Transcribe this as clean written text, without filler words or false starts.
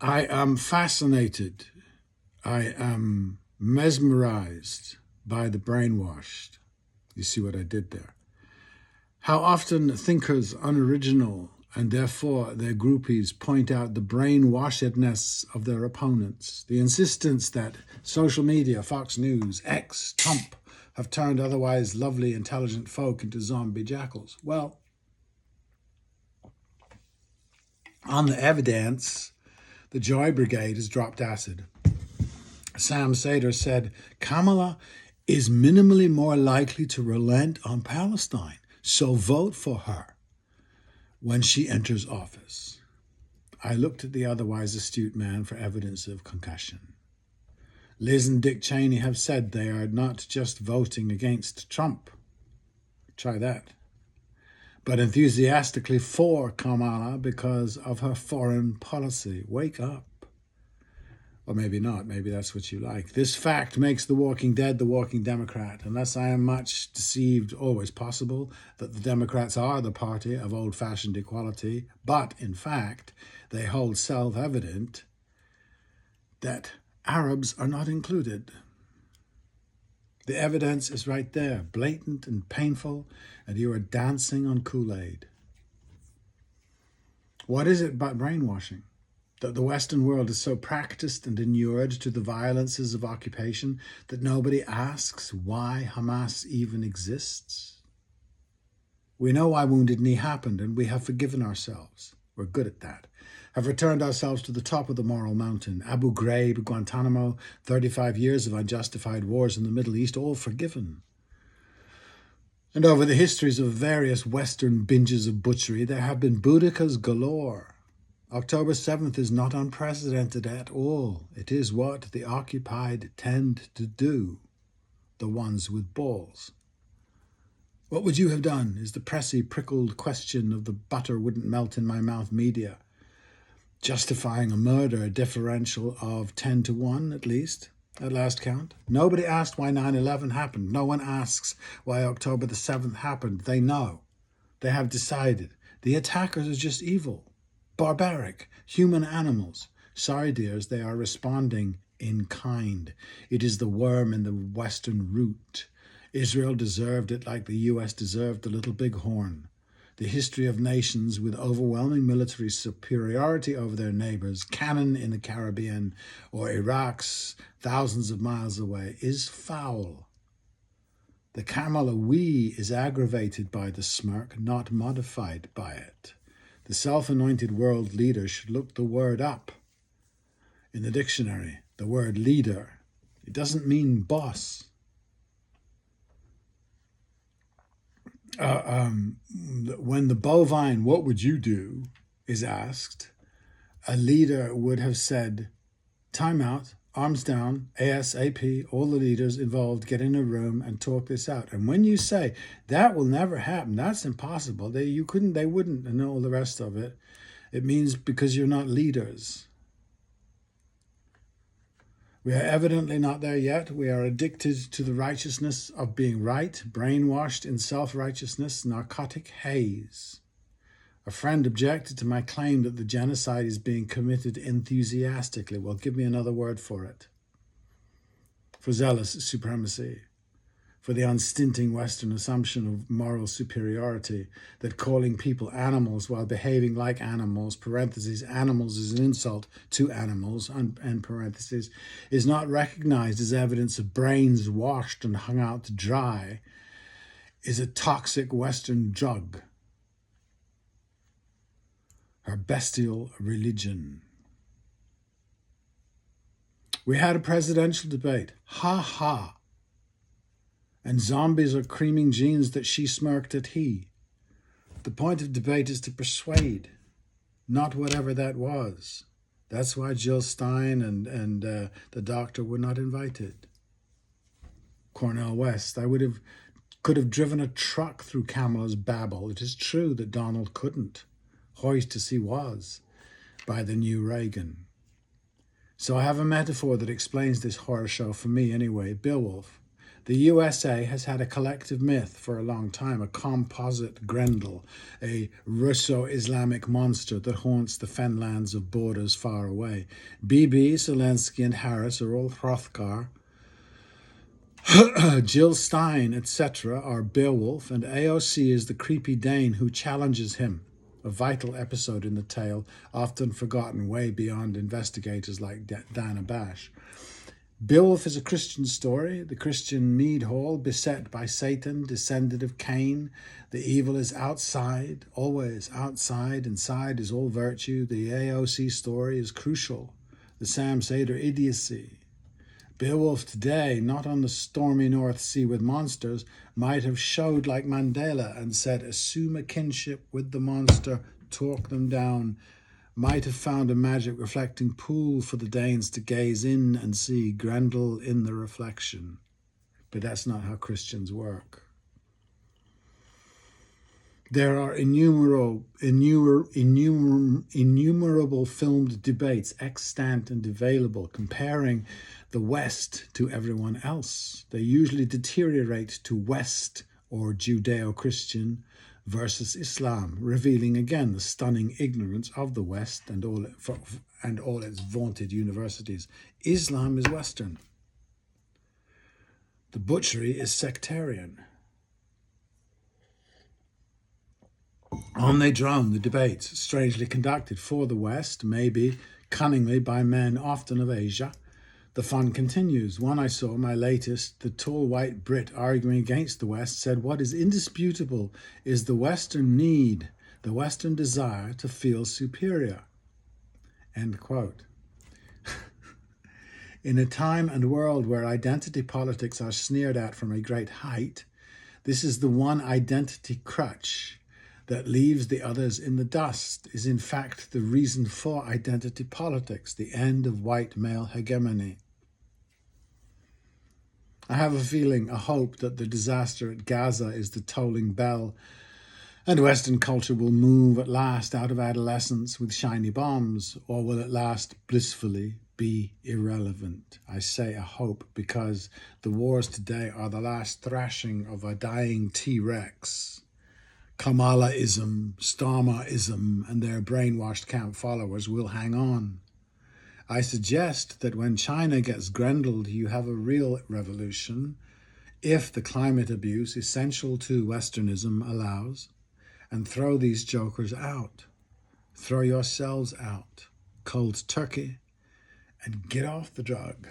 I am fascinated. I am mesmerized by the brainwashed. You see what I did there? How often thinkers unoriginal and therefore their groupies point out the brainwashedness of their opponents, the insistence that social media, Fox News, X, Trump have turned otherwise lovely, intelligent folk into zombie jackals. Well, on the evidence, the Joy Brigade has dropped acid. Sam Seder said, Kamala is minimally more likely to relent on Palestine, so vote for her when she enters office. I looked at the otherwise astute man for evidence of concussion. Liz and Dick Cheney have said they are not just voting against Trump. Try that. But enthusiastically for Kamala because of her foreign policy. Wake up. Or maybe not, maybe that's what you like. This fact makes The Walking Dead the Walking Democrat, unless I am much deceived, always possible, that the Democrats are the party of old-fashioned equality, but in fact, they hold self-evident that Arabs are not included. The evidence is right there, blatant and painful, and you are dancing on Kool-Aid. What is it but brainwashing? That the Western world is so practiced and inured to the violences of occupation that nobody asks why Hamas even exists? We know why Wounded Knee happened, and we have forgiven ourselves. We're good at that. Have returned ourselves to the top of the moral mountain. Abu Ghraib, Guantanamo, 35 years of unjustified wars in the Middle East, all forgiven. And over the histories of various Western binges of butchery, there have been Boudikas galore. October 7th is not unprecedented at all. It is what the occupied tend to do, the ones with balls. What would you have done is the pressy, prickled question of the butter wouldn't melt in my mouth media, justifying a murder differential of 10 to 1 at least, at last count. Nobody asked why 9/11 happened. No one asks why October the 7th happened. They know. They have decided. The attackers are just evil. Barbaric, human animals. Sorry, dears, they are responding in kind. It is the worm in the Western root. Israel deserved it like the US deserved the Little Bighorn. The history of nations with overwhelming military superiority over their neighbors, Cannon in the Caribbean or Iraq's thousands of miles away, is foul. The Kamala we is aggravated by the smirk, not modified by it. The self-anointed world leader should look the word up in the dictionary. The word leader, it doesn't mean boss. When the bovine, what would you do, is asked, a leader would have said, time out, arms down, ASAP, all the leaders involved get in a room and talk this out. And when you say, that will never happen, that's impossible, they wouldn't, and all the rest of it, it means because you're not leaders. We are evidently not there yet. We are addicted to the righteousness of being right, brainwashed in self-righteousness, narcotic haze. A friend objected to my claim that the genocide is being committed enthusiastically. Well, give me another word for it. For zealous supremacy, for the unstinting Western assumption of moral superiority, that calling people animals while behaving like animals, parentheses, animals is an insult to animals, end parentheses, is not recognized as evidence of brains washed and hung out to dry, is a toxic Western drug. Her bestial religion. We had a presidential debate. Ha ha. And zombies are creaming jeans that she smirked at he. The point of debate is to persuade, not whatever that was. That's why Jill Stein and the doctor were not invited. Cornel West, could have driven a truck through Kamala's babble. It is true that Donald couldn't. Hoist as he was by the new Reagan. So I have a metaphor that explains this horror show for me anyway. Beowulf. The USA has had a collective myth for a long time, a composite Grendel, a Russo-Islamic monster that haunts the fenlands of borders far away. Bibi, Zelensky and Harris are all Hrothgar. Jill Stein, etc. are Beowulf, and AOC is the creepy Dane who challenges him, a vital episode in the tale, often forgotten way beyond investigators like Dana Bash. Beowulf is a Christian story, the Christian mead hall beset by Satan, descendant of Cain. The evil is outside, always outside. Inside is all virtue. The AOC story is crucial. The Sam Seder idiocy. Beowulf today, not on the stormy North Sea with monsters, might have showed like Mandela and said, assume a kinship with the monster, talk them down. Might have found a magic reflecting pool for the Danes to gaze in and see Grendel in the reflection. But that's not how Christians work. There are innumerable filmed debates extant and available comparing the West to everyone else. They usually deteriorate to West or Judeo-Christian versus Islam, revealing again the stunning ignorance of the West and all its vaunted universities. Islam is Western. The butchery is sectarian. On they drone, the debates, strangely conducted for the West, maybe cunningly by men often of Asia. The fun continues. One I saw, my latest, the tall white Brit arguing against the West, said what is indisputable is the Western need, the Western desire to feel superior. End quote. In a time and world where identity politics are sneered at from a great height, this is the one identity crutch that leaves the others in the dust, is in fact the reason for identity politics, the end of white male hegemony. I have a feeling, a hope, that the disaster at Gaza is the tolling bell, and Western culture will move at last out of adolescence with shiny bombs, or will at last blissfully be irrelevant. I say a hope because the wars today are the last thrashing of a dying T-Rex. Kamalaism, Starmerism, and their brainwashed camp followers will hang on. I suggest that when China gets Grendeled, you have a real revolution, if the climate abuse essential to Westernism allows, and throw these jokers out. Throw yourselves out, cold turkey, and get off the drug.